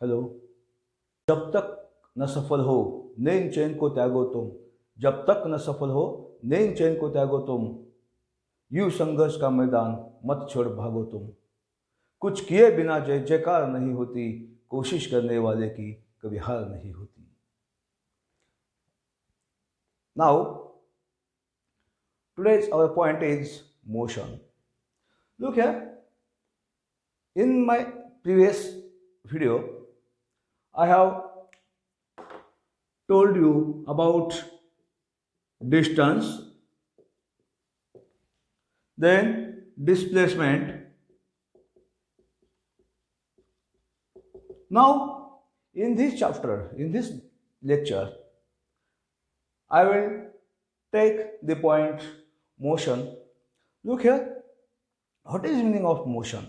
Hello. जब तक न सफल हो नए चैन को त्यागो तुम, जब तक न सफल हो नए चैन को त्यागो तुम, यूं संघर्ष का मैदान मत छोड़ भागो तुम। कुछ किए बिना जय जयकार नहीं होती, कोशिश करने वाले की कभी हार नहीं होती। Now today's our point is motion. Look here, in my previous video I have told you about distance, then displacement. Now in this chapter, in this lecture, I will take the point motion. Look here, what is meaning of motion?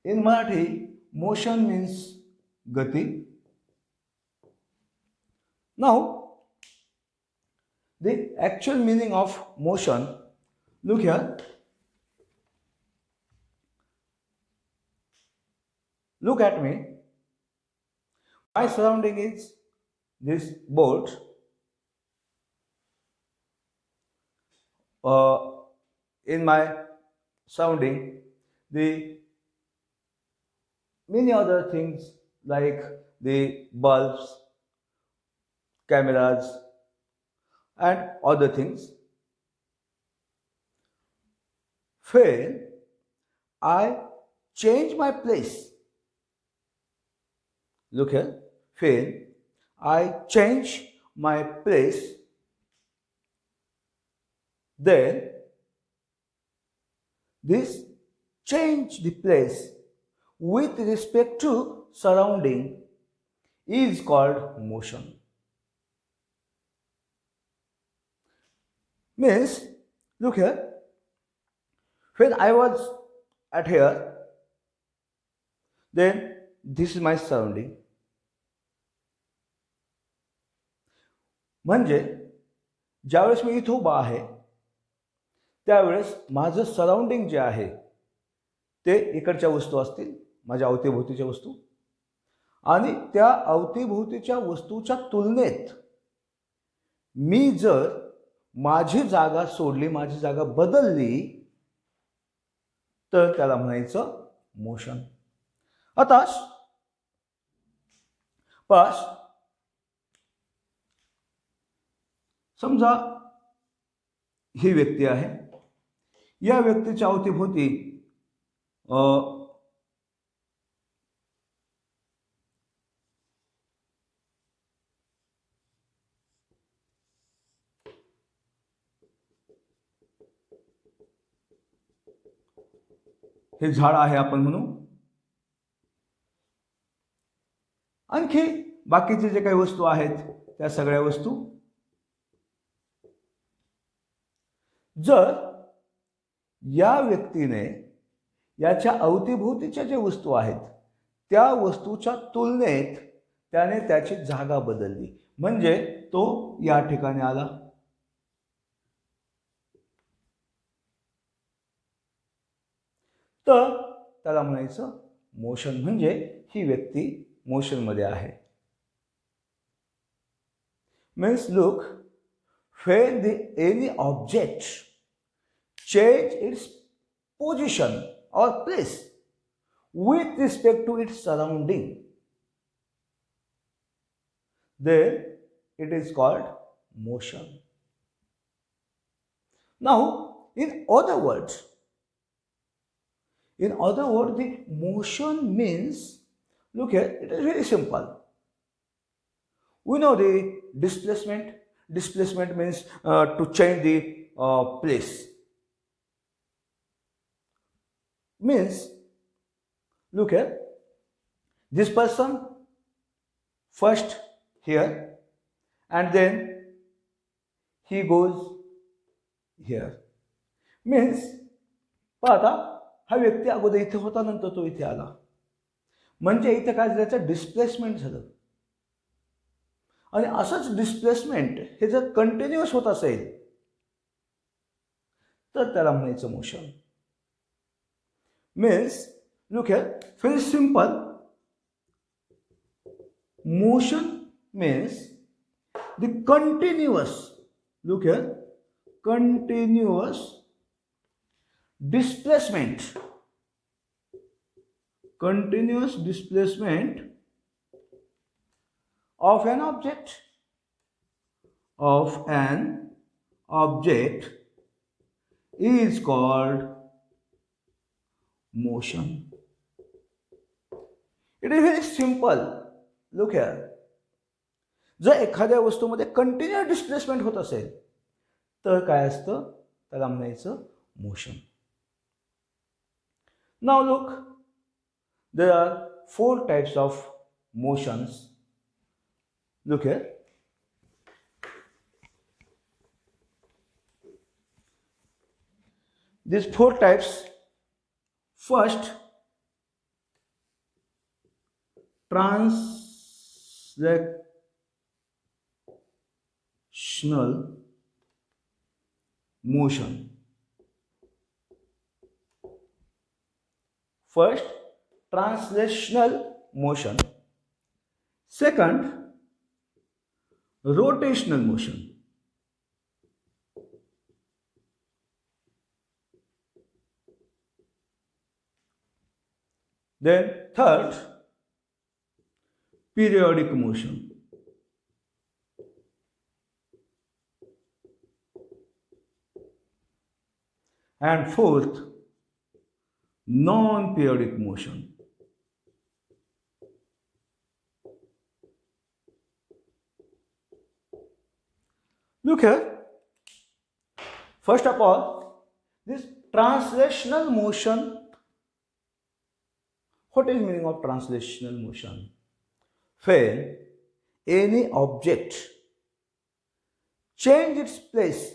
In Marathi, motion means gati. Now the actual meaning of motion, look here, look at me. My surrounding is this board. In my surrounding, the many other things like the bulbs, cameras, and other things. When I change my place, look here, when I change my place, then this change the place with respect to surrounding is called motion. Means, look here, when I was at here, then this is my surrounding. म्हणजे ज्यावेळेस मी इथं उभा आहे त्यावेळेस माझं surrounding जे आहे ते इकडच्या वस्तू असतील, माझ्या अवतीभोवतीच्या वस्तू, आणि त्या अवतीभोवतीच्या वस्तूच्या तुलनेत मी जर माझी जागा सोडली, माझी जागा बदलली, तर त्याला म्हणायचं मोशन. आता पास समजा ही व्यक्ती आहे, या व्यक्तीच्या अवतीभोवती हे झाड आहे आपण म्हणू, आणखी बाकीचे जे काही वस्तू आहेत त्या सगळ्या वस्तू. जर या व्यक्तीने याच्या अवतीभोवतीच्या ज्या वस्तू आहेत त्या वस्तूच्या तुलनेत त्याने त्याची जागा बदलली, म्हणजे तो या ठिकाणी आला, तर त्याला म्हणायचं मोशन. म्हणजे ही व्यक्ती मोशन मध्ये आहे. Means look, when any object change its position or place with respect to its surrounding, then it is called motion. Now in other words, the motion means, look here, it is very simple. We know the displacement. Displacement means to change the place. Means, look here, this person first here and then he goes here. Means, पाहता हा व्यक्ती अगोदर इथे होता, नंतर तो इथे आला, म्हणजे इथे काय झालं, त्याचं डिस्प्लेसमेंट झालं. आणि असंच डिस्प्लेसमेंट हे जर कंटिन्युअस होत असेल तर त्याला म्हणायचं motion. Means, look here, very simple. motion means the continuous, look here, continuous displacement, continuous displacement of an object, is called motion. It is very simple. Look here. जर एखाद्या वस्तूमध्ये कंटिन्युअस डिस्प्लेसमेंट होत असेल तर काय असतं, त्याला म्हणायचं motion. Now look, there are 4 types of motions. Look here. These 4 types. First, translational motion. First, translational motion. Second, rotational motion. Then third, periodic motion. And fourth, non-periodic motion. Look here. First of all, this translational motion. What is meaning of translational motion? When any object change its place,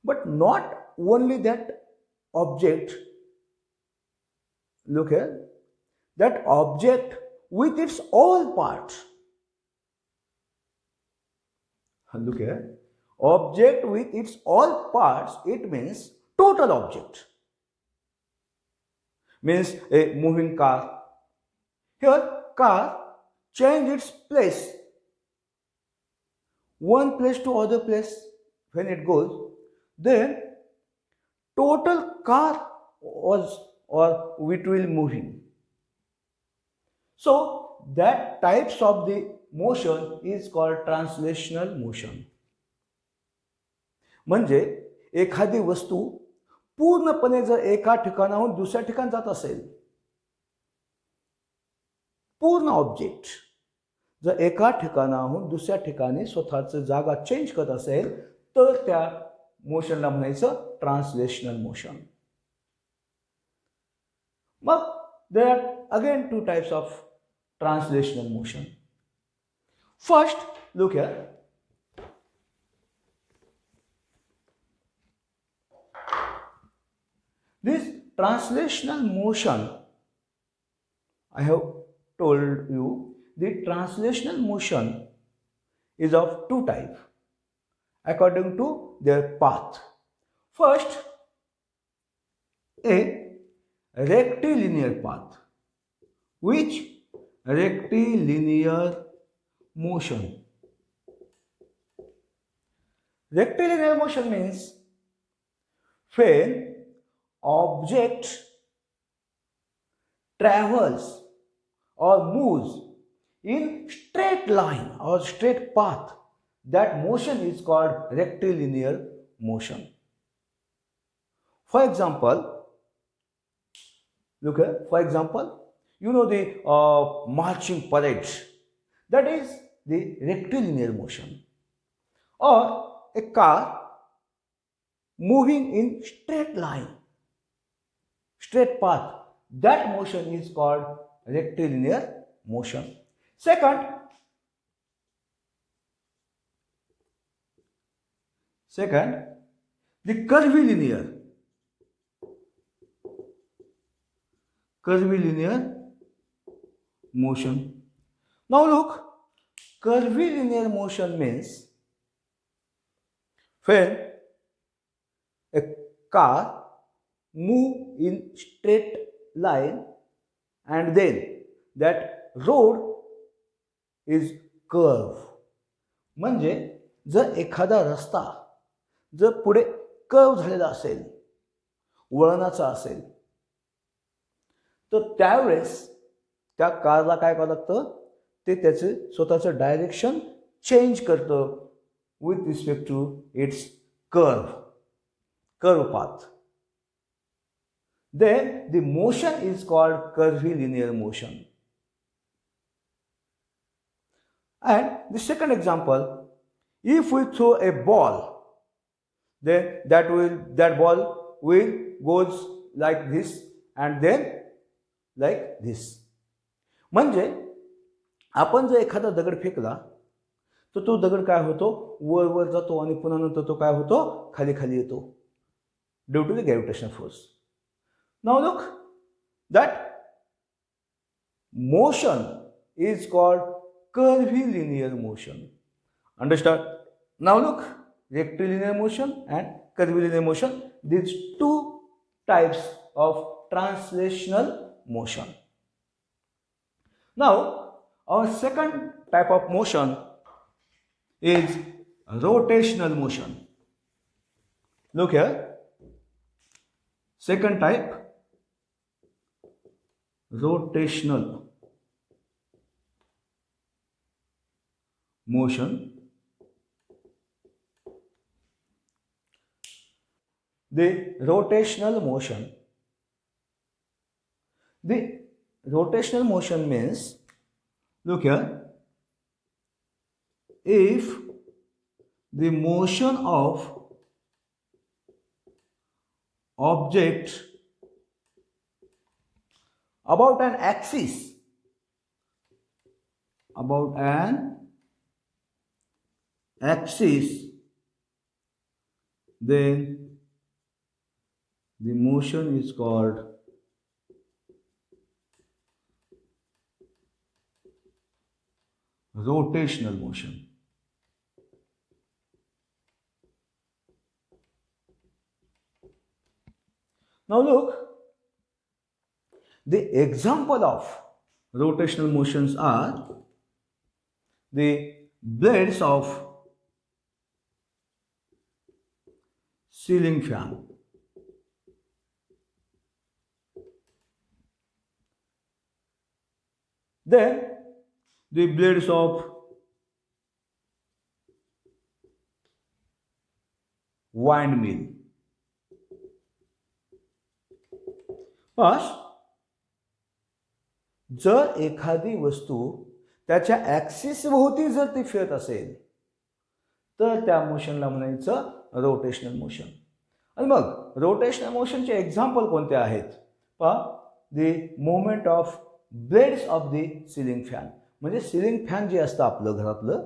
but not only that object, look here, that object with its all parts. Look here, object with its all parts, it means total object. Means a moving car. Here, car change its place, one place to other place when it goes, then total car was or it will moving. So that types of the motion is called translational motion. म्हणजे एखादी वस्तू पूर्णपणे जर एका ठिकाणाहून दुसऱ्या ठिकाणी जात असेल, पूर्ण ऑब्जेक्ट जर एका ठिकाणाहून दुसऱ्या ठिकाणी स्वतःची जागा चेंज करत असेल तर त्या मोशनला म्हणायचं ट्रान्सलेशनल मोशन. मग there are again 2 types of translational motion. First, look here. This translational motion, I have told you, the translational motion is of 2 types according to their path. First, a rectilinear path. Which rectilinear motion? Rectilinear motion means when object travels or moves in straight line or straight path, that motion is called rectilinear motion. For example, look here, for example, you know the marching parade, that is the rectilinear motion. Or a car moving in straight line, straight path, that motion is called rectilinear motion. Second, the curvilinear motion. Now look, curvilinear motion means when a car move in straight line and then that road is curve. म्हणजे जर एखादा रस्ता जर पुढे curve झालेला असेल, वळणाचा असेल, तर त्यावेळेस त्या कारला काय करावं लागतं, ते त्याचे स्वतःचं डायरेक्शन चेंज करतं with respect to its curve path. Then the motion is called curvilinear motion. And the second example, if we throw a ball, then that ball will goes like this and then like this. म्हणजे आपण जर एखादा दगड फेकला तर तो दगड काय होतो, वर वर जातो आणि पुन्हा नंतर तो काय होतो, खाली खाली येतो due to the gravitational force. Now look, that motion is called curvilinear motion. Understand? Now look, rectilinear motion and curvilinear motion, these two types of translational motion. Now, our second type of motion is rotational motion. Look here, second type, rotational motion. The rotational motion means, look here, if the motion of object about an axis, then the motion is called rotational motion. Now look, the example of rotational motions are the blades of ceiling fan. Then the blades of windmill. First, जर एखादी वस्तू त्याच्या axis भोवती जर ती फिरत असेल तर त्या मोशनला म्हणायचं रोटेशनल मोशन. आणि मग रोटेशनल मोशनचे एक्झाम्पल कोणते आहेत पहा, the movement of blades of the ceiling fan. म्हणजे सिलिंग फॅन जे असतं आपलं घरातलं,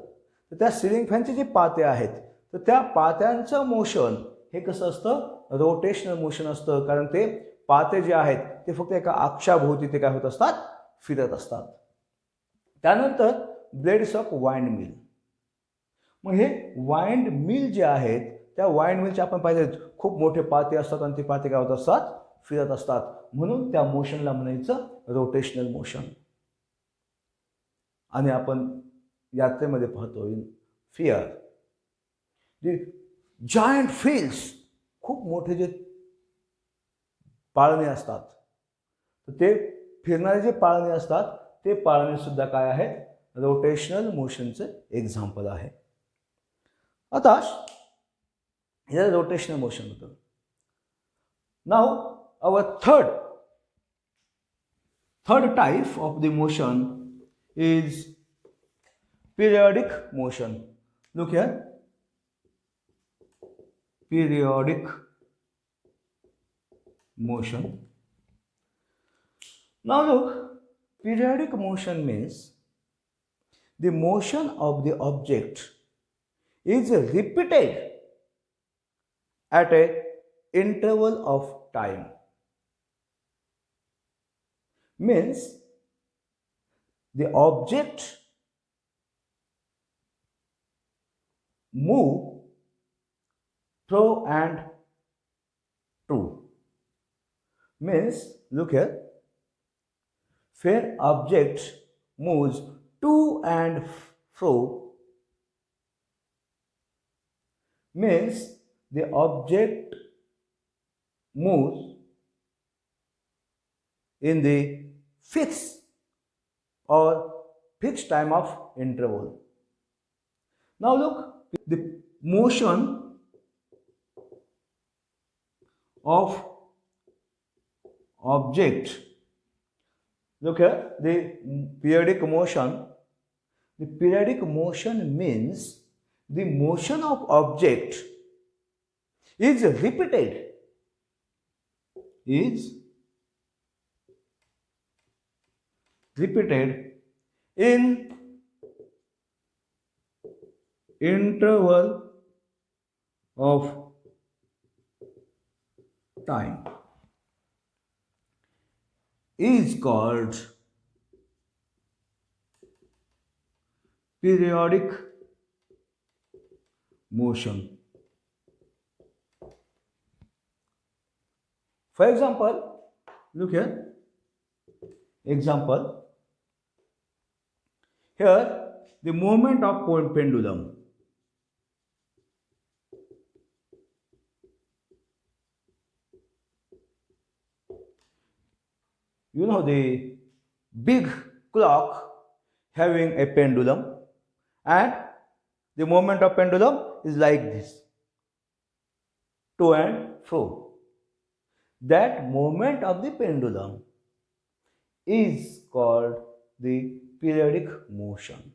तर त्या सिलिंग फॅनचे जे पाते आहेत तर त्या पात्यांचं मोशन हे कसं असतं, रोटेशनल मोशन असतं. कारण ते पाते जे आहेत ते फक्त एका अक्षाभोवती ते काय होत असतात, फिरत असतात. त्यानंतर ब्लेड्स ऑफ वाइंड मिल. मग हे वाइंड मिल जे आहेत त्या वाइंड मिलचे आपण पाहिजे खूप मोठे पाते असतात आणि ते पाते काय होत असतात, फिरत असतात. म्हणून त्या मोशनला म्हणायचं रोटेशनल मोशन. आणि आपण यात्रेमध्ये पाहतो इन फिअर जे जायंट व्हील्स, खूप मोठे जे पाळणे असतात, तर ते फिरणारे जे पाळणे असतात ते पाळणे सुद्धा काय आहेत, रोटेशनल मोशनचे एक्झाम्पल आहे. आता हे रोटेशनल मोशन होतं. Now our third type of the motion is periodic motion. Look here, periodic motion. Now look, periodic motion means the motion of the object is repeated at a interval of time. Means the object move pro and true. Means, look here, when object moves to and fro means the object moves in the fixed or fixed time of interval. Now look, the motion of object. Look here, the periodic motion. The periodic motion means the motion of object is repeated, is repeated in interval of time, is called periodic motion. For example, look here. Example. Here, the movement of pendulum. You know the big clock having a pendulum, and the movement of pendulum is like this, to and fro. That movement of the pendulum is called the periodic motion.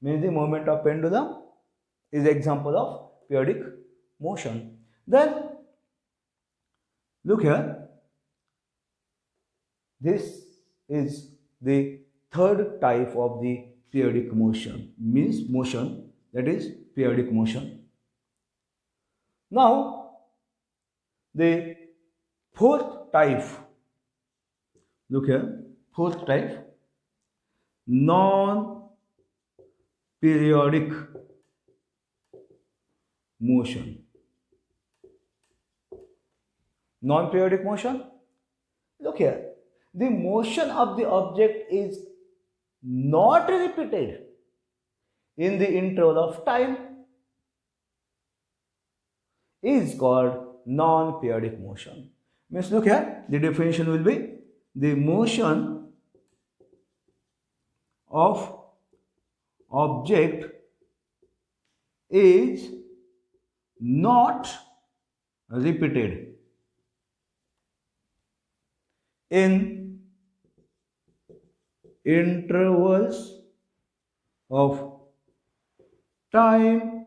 Means the movement of pendulum is example of periodic motion. Then look here, this is the third type of the periodic motion, means motion, that is periodic motion. Now the fourth type, look here, fourth type, non-periodic motion. Non-periodic motion, look here, the motion of the object is not repeated in the interval of time, is called non-periodic motion. Means look here, the definition will be the motion of object is not repeated in intervals of time,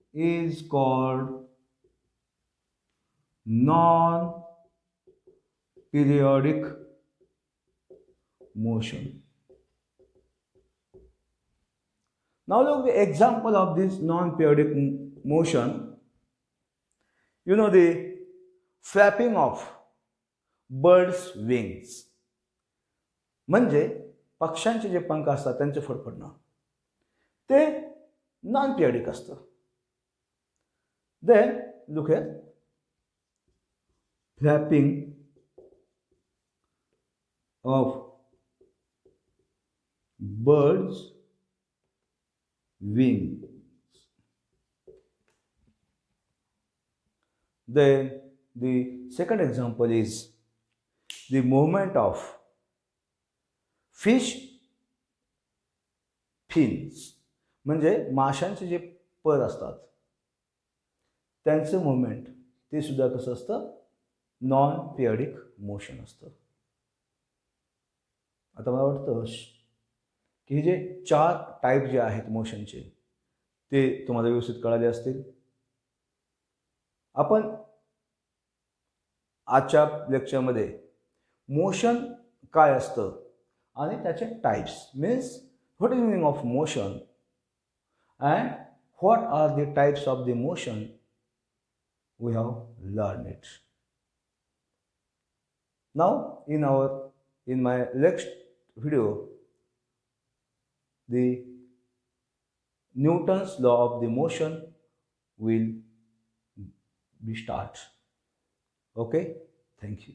is called non-periodic motion. Now look the example of this non-periodic motion. You know the flapping of birds' wings, म्हणजे पक्ष्यांचे जे पंख असतात त्यांचे फडफडणं, ते non periodic असतं. Then look at flapping of birds' wings. Then the second example is the movement of fish fins, म्हणजे माशांचे जे पर असतात त्यांचं मुवमेंट ते सुद्धा कसं असतं, नॉन पिरियडिक मोशन असतं. आता मला वाटतं की हे जे चार टाईप जे आहेत मोशनचे ते तुम्हाला व्यवस्थित कळाले असतील. आपण आजच्या लेक्चरमध्ये मोशन काय असतं आणि त्याचे types, means what is meaning of motion and what are the types of the motion we have learned it. Now in my next video, the Newton's law of the motion will be start. Okay, thank you.